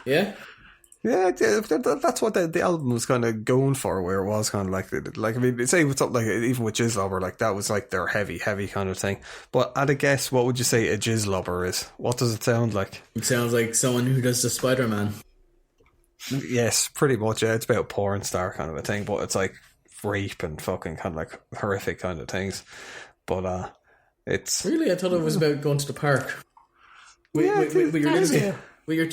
Yeah? Yeah, that's what the album was kind of going for, where it was kind of like I mean, say with something like, even with Jizz Lobber, like that was like their heavy kind of thing. But at a guess, what would you say a Jizz Lobber is? What does it sound like? It sounds like someone who does the Spider-Man. Yes, pretty much. Yeah, it's about porn star kind of a thing, but it's like rape and fucking kind of like horrific kind of things. But it's really, I thought it was about going to the park with your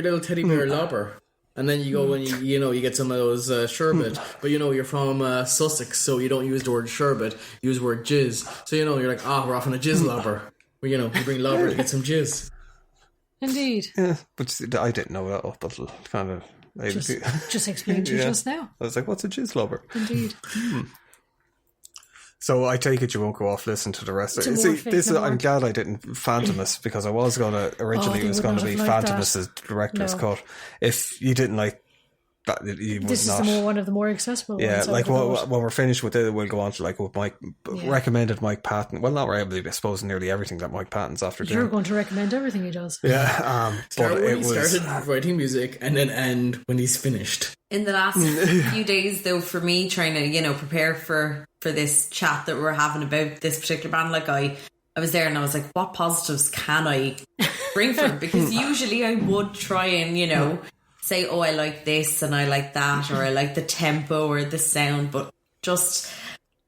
little teddy bear Lobber, and then you go and you get some of those sherbet, but you're from Sussex, so you don't use the word sherbet, you use the word jizz. So you're like, we're off on a jizz Lobber. Well, you bring Lobber to get some jizz. Indeed. Yeah, but I didn't know that up until kind of... Just explained to you just now. I was like, what's a Jizz Lobber? Indeed. So I take it you won't go off listen to the rest of it. See, I'm glad I didn't Phantomus, because I was going to... Originally it was going to be Phantomus's director's cut. If you didn't like that, you would this not. Is one of the more accessible yeah, ones. like when we're finished with it, we'll go on to like with Mike recommended Mike Pattons. Well, not really, I suppose nearly everything that Mike Pattons after doing. You're going to recommend everything he does. Yeah, but it started writing music and then end when he's finished. In the last few days, though, for me trying to prepare for this chat that we're having about this particular band, like I was there and I was like, what positives can I bring for it? Because usually I would try and say, oh, I like this and I like that, or I like the tempo or the sound, but just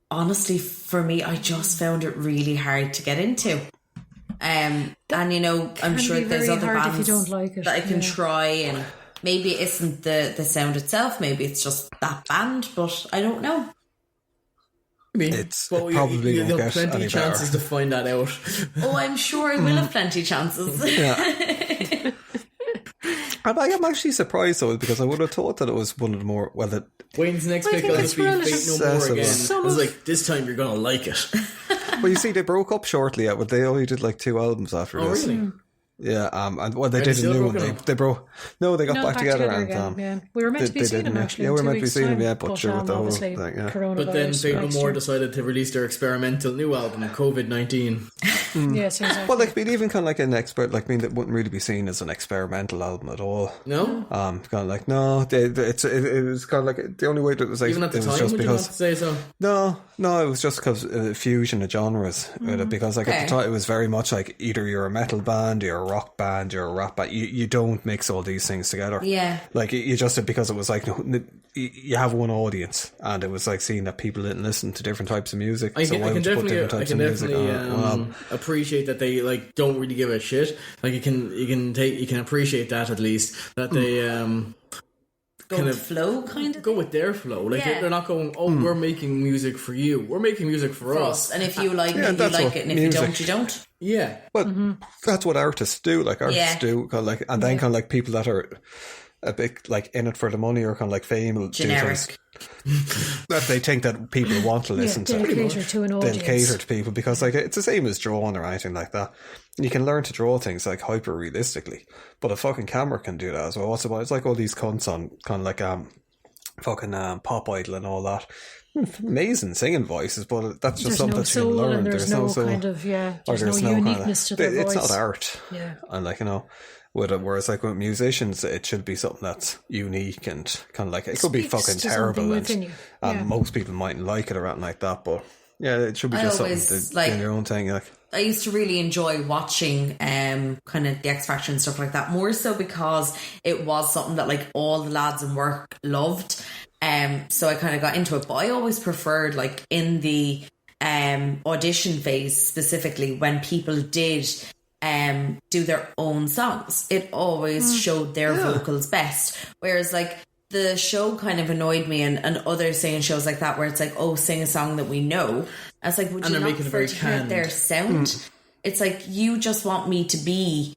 honestly for me, I just found it really hard to get into. And I'm sure there's other bands that I can try, and maybe it isn't the sound itself, maybe it's just that band, but I don't know. I mean, probably you'll have plenty of chances to find that out. Oh, I'm sure I will have plenty of chances. Yeah. And I am actually surprised though, because I would have thought that it was one of the more Wayne's next pick will be Fate No More again. I was like, this time you're gonna like it. Well, you see, they broke up shortly. They only did like 2 albums after this. Oh, really? Yeah, and they did a new one. They broke. No, they got back together and we were meant to be seeing them actually. Yeah, we were meant to be seeing them. Yeah, but sure with the whole thing. Yeah. But then Fate No More decided to release their experimental new album, COVID-19. Yes, exactly. Well, like, even kind of like an expert, like, that wouldn't really be seen as an experimental album at all. No, kind of like no, it was kind of like the only way that it was like even at the it was time. just Would because, you not say so? No, it was just because fusion of genres. Because like at the time it was very much like either you're a metal band, you're a rock band, you're a rap band. You don't mix all these things together. Yeah, like you just because it was like you have one audience, and it was like seeing that people didn't listen to different types of music. I can definitely appreciate that they like don't really give a shit. Like you can appreciate that, at least that they go with flow, kind of go with their flow. Like they're not going, we're making music for you. We're making music for us. And if you like it, you like it, and if you don't, you don't. Yeah, but that's what artists do. Like artists do, kind of like, and then kind of like people that are a bit like in it for the money or kind of like fame will generic. Do things that they think that people want to listen to. They'll cater to an audience. They'll cater to people because like it's the same as drawing or anything like that. You can learn to draw things like hyper realistically, but a fucking camera can do that as well. What's about? It's like all these cunts on kind of like fucking Pop Idol and all that. Amazing singing voices, but that's just something that you can learn. There's no soul, kind of there's no uniqueness to their voice. It's not art. Yeah, and like whereas like with musicians, it should be something that's unique and kind of like it could be fucking terrible, and most people mightn't like it or anything like that. But yeah, it should be just something do your own thing. Like I used to really enjoy watching kind of the X Factor and stuff like that, more so because it was something that like all the lads in work loved. So I kind of got into it, but I always preferred like in the audition phase specifically when people did do their own songs, it always showed their vocals best. Whereas like the show kind of annoyed me, and other singing shows like that where it's like, oh, sing a song that we know. I was like, would you not prefer to hear their sound? It's like, you just want me to be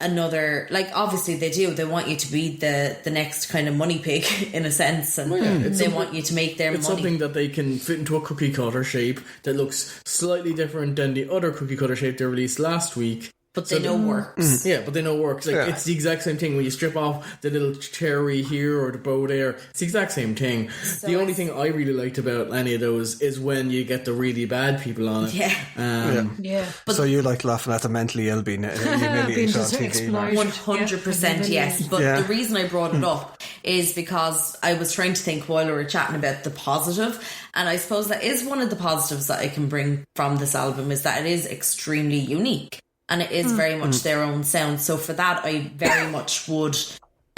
another, like obviously they do, they want you to be the next kind of money pig in a sense, and they want you to make their money. It's something that they can fit into a cookie cutter shape that looks slightly different than the other cookie cutter shape they released last week, But they know works. Yeah, but they know works. Like it's the exact same thing when you strip off the little cherry here or the bow there. It's the exact same thing. So the only thing I really liked about any of those is when you get the really bad people on it. Yeah. But so you like laughing at the mentally ill being humiliated on TV. 100%, yes. But the reason I brought it up is because I was trying to think while we were chatting about the positive, and I suppose that is one of the positives that I can bring from this album is that it is extremely unique. And it is very much their own sound. So for that, I very much would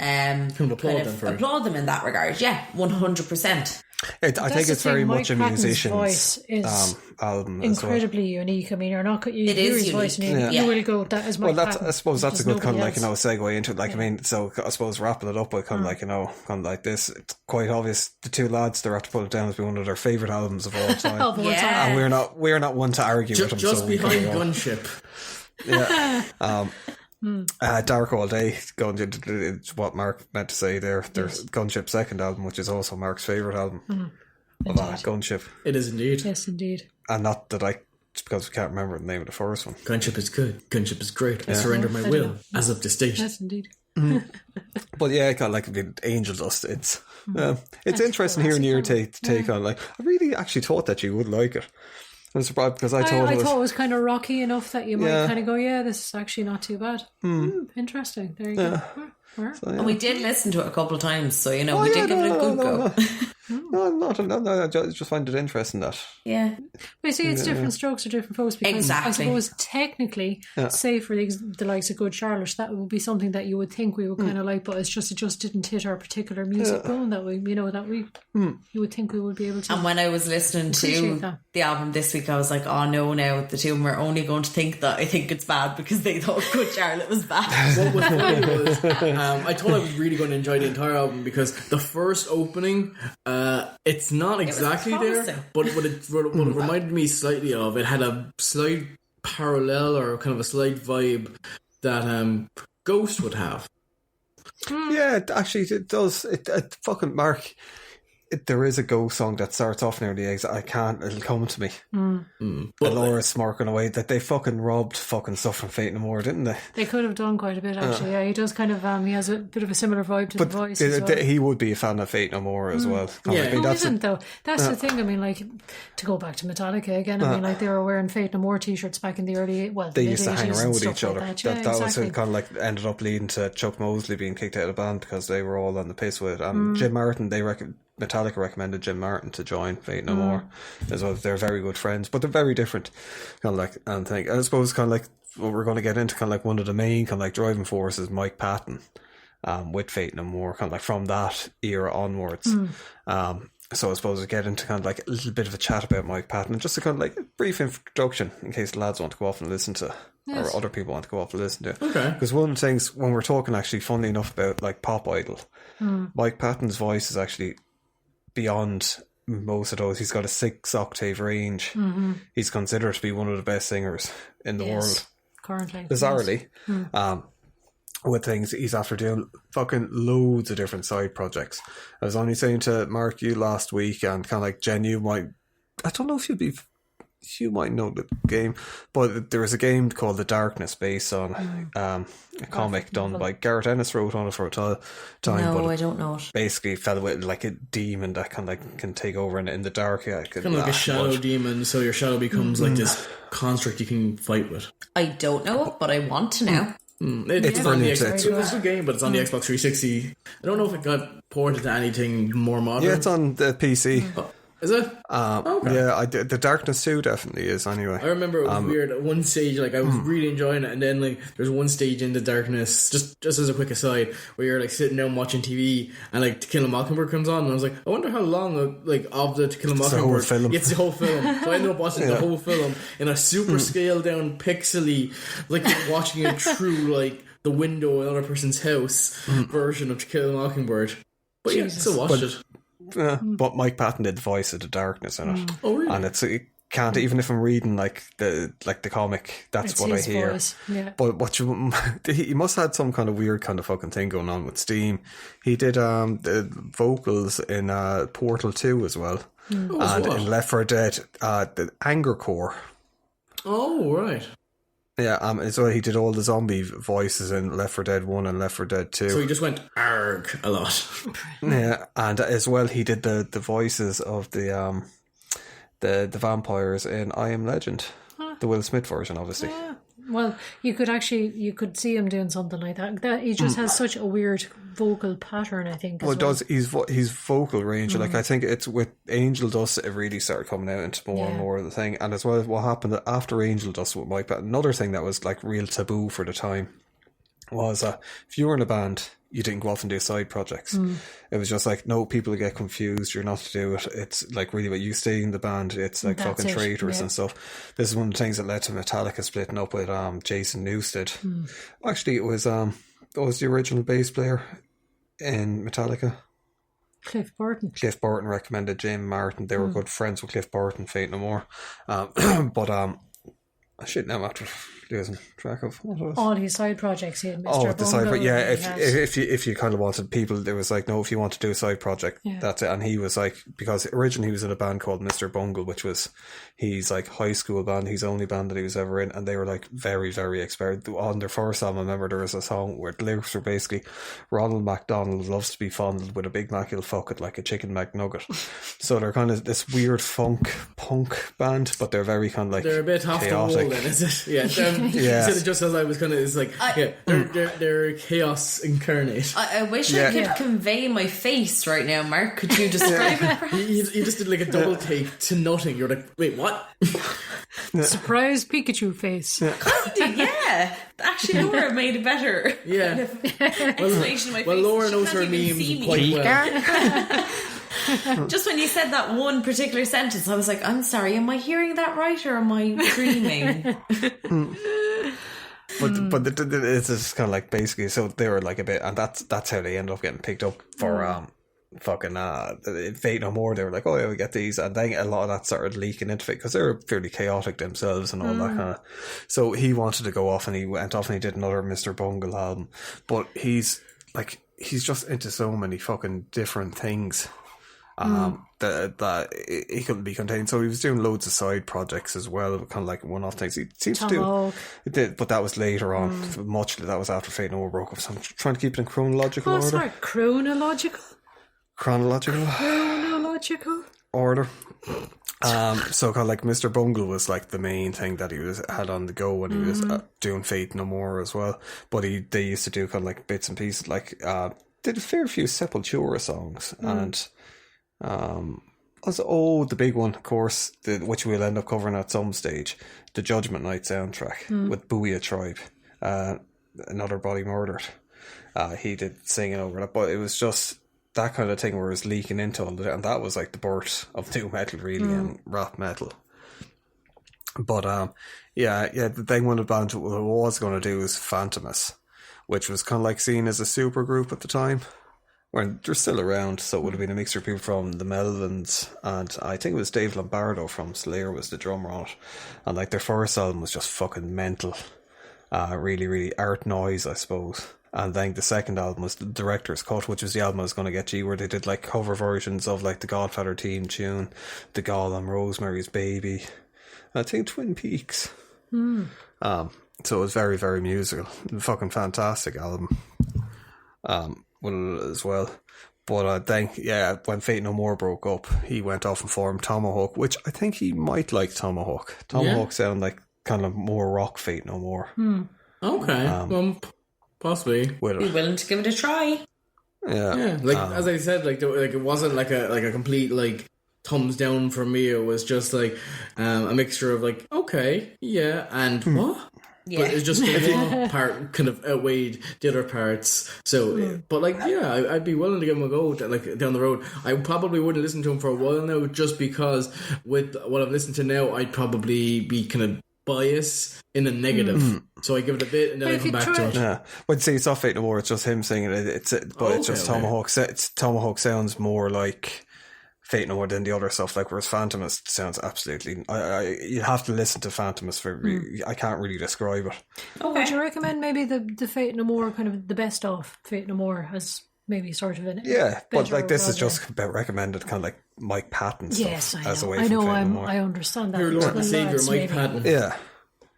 applaud them in that regard. Yeah, 100%. I think it's very much a musician's voice is album. Incredibly unique. I mean, you're not you it hear is his voice and you will go, that is Mike Pattons. I suppose that's a good kind of like, segue into it. Like, I mean, so I suppose wrapping it up by kind of like, kind of like this, it's quite obvious the two lads, they're have to put it down as being one of their favourite albums of all time. And we're not one to argue with them. Just behind Gunship. Yeah. Dark All Day, it's what Mark meant to say there. There's Gunship's second album, which is also Mark's favourite album of Gunship. It is indeed. Yes, indeed. And not that it's because we can't remember the name of the first one. Gunship is good. Gunship is great. I surrender my will as of this date. Yes, indeed. But yeah, kind of like Angel Dust. It's interesting hearing your take on. Like, I really actually thought that you would like it. I'm surprised because I thought it was kind of rocky enough that you might kind of go, yeah, this is actually not too bad. Interesting. There you go. And we did listen to it a couple of times, so we did give it a good go. No, I just find it interesting that. Yeah. But you see, it's different strokes for different folks because I suppose technically, say for the likes of Good Charlotte, that would be something that you would think we would kind of like, but it just didn't hit our particular music bone that we, you would think we would be able to. And when I was listening to the album this week, I was like, oh no, now the two of them are only going to think that I think it's bad because they thought Good Charlotte was bad. What was funny was, I thought I was really going to enjoy the entire album because the first opening, it's not exactly there, but what it reminded me slightly of, it had a slight parallel or kind of a slight vibe that Ghost would have. Yeah, actually it does. It fucking Mark. There is a Ghost song that starts off near the exit. It'll come to me. But Laura's smirking away that they fucking robbed fucking stuff from Fate No More, didn't they? They could have done quite a bit, actually. Yeah, he does kind of, he has a bit of a similar vibe to the voice as well. He would be a fan of Fate No More as well. Yeah. Who isn't, though? That's the thing. I mean, like, to go back to Metallica again, I mean, like, they were wearing Fate No More t-shirts back in the early, they used to hang around with each other. Like that was kind of like, ended up leading to Chuck Mosley being kicked out of the band because they were all on the piss with it. Jim Martin, Metallica recommended Jim Martin to join Fate No More as well. They're very good friends, but they're very different. Kind of like, and I suppose kind of like what we're going to get into, kind of like one of the main kind of like driving forces, Mike Patton, with Fate No More, kind of like from that era onwards. So I suppose we get into kind of like a little bit of a chat about Mike Patton and just a kind of like a brief introduction in case the lads want to go off and listen to. Yes. Or other people want to go off and listen to it. Okay. Because one of the things when we're talking actually, funnily enough, about like Pop Idol, Mike Patton's voice is actually beyond most of those. He's got a 6-octave range. He's considered to be one of the best singers in the world currently, bizarrely. With things, he's after doing fucking loads of different side projects. I was only saying to Mark you last week, and kind of like Jen, I don't know if you might know the game, but there was a game called The Darkness based on a comic done by Garrett Ennis, wrote on it for a time. No, but I don't know it. Basically, fell with like a demon that kind of like can take over in the dark. Kind of like a shadow demon, so your shadow becomes like this construct you can fight with. I don't know it, but I want to know. It's on the Xbox. It was a good game, but it's on the Xbox 360. I don't know if it got ported to anything more modern. Yeah, it's on the PC. Is it? Okay. Yeah, The Darkness 2 definitely is anyway. I remember it was weird. At one stage, like, I was really enjoying it, and then, like, there's one stage in The Darkness, just as a quick aside, where you're, like, sitting down watching TV, and, like, To Kill a Mockingbird comes on, and I was like, I wonder how long, of the To Kill a Mockingbird. It's the whole film. So I ended up watching the whole film in a super scaled down, pixely, like, watching it through, like, the window in another person's house version of To Kill a Mockingbird. But yeah, still watched it. But Mike Patton did the voice of the darkness in it. Oh, really? And it can't, even if I'm reading like the comic, that's what I hear. Voice. Yeah. But he must have had some kind of weird kind of fucking thing going on with Steam. He did the vocals in Portal 2 as well. And in Left 4 Dead, the Anger Core. Oh, right. Yeah, as well, he did all the zombie voices in Left 4 Dead 1 and Left 4 Dead 2. So he just went arg a lot. Yeah, and as well, he did the voices of the vampires in I Am Legend, the Will Smith version, obviously. Yeah. Well, you could see him doing something like that. That he just has such a weird vocal pattern, I think. Well, it does. His vocal range, like I think it's with Angel Dust, it really started coming out into more and more of the thing. And as well, what happened after Angel Dust with Mike Pattons, another thing that was like real taboo for the time was if you were in a band, you didn't go off and do side projects. It was just like, no, people get confused, you're not to do it. It's like really what you stay in the band, it's like that's fucking traitors and stuff. This is one of the things that led to Metallica splitting up with Jason Newsted. Actually, it was the original bass player in Metallica, Cliff Burton. Cliff Burton recommended Jim Martin. They were good friends with Cliff Burton, Fate No More. Shit, now I'm after losing track of what it was. All his side projects, he had Mr. The side project, yeah. If you kind of wanted people, there was like, no, if you want to do a side project, that's it. And he was like, because originally he was in a band called Mr. Bungle, which was he's like high school band, he's the only band that he was ever in, and they were like very, very experienced. On their first album, I remember there was a song where the lyrics were basically, Ronald McDonald loves to be fondled with a Big Mac, he'll fuck it like a chicken McNugget. So they're kind of this weird punk band, but they're very kind of like, they're a bit off chaotic. The wall then, is it? Yeah. So just as I was kind of, it's like, they're chaos incarnate. I wish I could convey my face right now, Mark. Could you describe it? You just did like a double take to nothing. You're like, wait, what? Surprise Pikachu face. Yeah. Actually, Laura made it better. Yeah. Well, Laura knows her memes quite well. Just when you said that one particular sentence, I was like, I'm sorry, am I hearing that right or am I dreaming? But it's just kind of like basically, so they were like a bit, and that's how they ended up getting picked up for Fate No More. They were like, oh yeah, we get these, and then a lot of that started leaking into it because they were fairly chaotic themselves and all that kind of. So he wanted to go off, and he went off and he did another Mr. Bungle album, but he's just into so many fucking different things. That he couldn't be contained. So he was doing loads of side projects as well, kind of like one-off things. He seems to do it did, but that was later on. Much that was after Fate No More broke up. So I'm trying to keep it in chronological order. Sorry, chronological order. So kind of like Mr. Bungle was like the main thing that he had on the go when he was doing Fate No More as well. But they used to do kind of like bits and pieces, like did a fair few Sepultura songs and. The big one, of course, which we'll end up covering at some stage, the Judgment Night soundtrack with Booyah Tribe, Another Body Murdered. He did singing over it, but it was just that kind of thing where it was leaking into all of it, and that was like the birth of new metal, really, and rap metal. But the thing one of the bands was going to do was Phantomus, which was kind of like seen as a super group at the time. When they're still around, so it would have been a mixture of people from the Melvins, and I think it was Dave Lombardo from Slayer was the drummer on it, and like their first album was just fucking mental, really, really art noise, I suppose. And then the second album was the Director's Cut, which was the album I was going to get to, where they did like cover versions of like the Godfather theme tune, The Gollum, Rosemary's Baby, I think Twin Peaks. So it was very, very musical, fucking fantastic album. As well, but then when Fate No More broke up, he went off and formed Tomahawk, which I think he might like Tomahawk. Tomahawk sound like kind of more rock Fate No More. Okay, possibly. Be willing to give it a try. Yeah. Like as I said, like it wasn't like a complete like thumbs down for me. It was just like a mixture of like and what. Yeah. But it's just the one part kind of outweighed the other parts. So, but like, I'd be willing to give him a go like down the road. I probably wouldn't listen to him for a while now, just because with what I've listened to now, I'd probably be kind of biased in a negative. So I give it a bit and then I come back to it. Yeah, but see, it's not Fate No More. It's just him singing it. It's just Tomahawk. Tomahawk sounds more like Fate No More than the other stuff, like whereas Phantomus sounds absolutely. You have to listen to Phantomus for. I can't really describe it. Okay. Would you recommend maybe the Fate No More, kind of the best of Fate No More, as maybe sort of an but like this is just about recommended kind of like Mike Pattons stuff. Yes, I know. I know. I understand that. Your Lord and Savior, Mike Pattons. Yeah.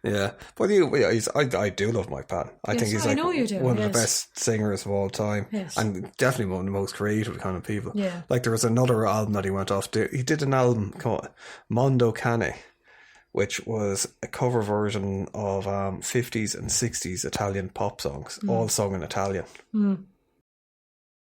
Yeah, but I do love Mike Pattons. I think he's like one of the best singers of all time, and definitely one of the most creative kind of people. Yeah, like there was another album that he went off to. He did an album called Mondo Cane, which was a cover version of 50s and 60s Italian pop songs, all sung in Italian.